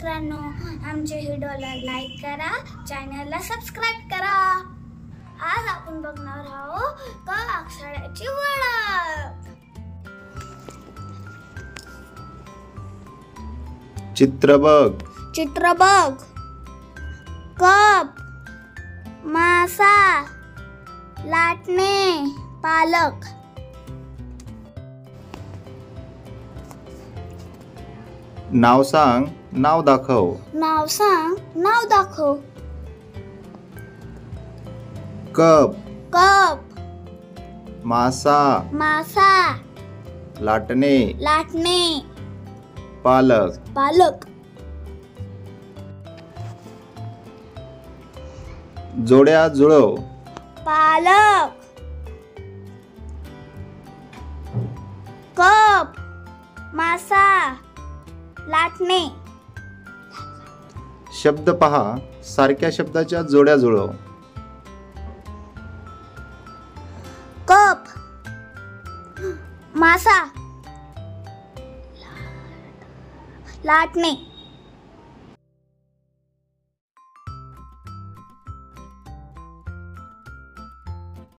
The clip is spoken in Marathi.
मित्रांनो, आमच्या व्हिडिओला लाईक करा, चॅनलला सबस्क्राइब करा। आज आपण बघणार आहोत क अक्षराची ओळख। चित्र बघ। कप, मासा, लाटणे, पालक। नाव सांग, नाव दाखव। नाव दाखव। कप, मासा, लाटणे, पालक। जोड्या जुळव। पालक, कप, मासा, लाटणे। शब्द पहा, सारख्या शब्दाच्या जोड्या जुळव। कप, मासा, लाटणे।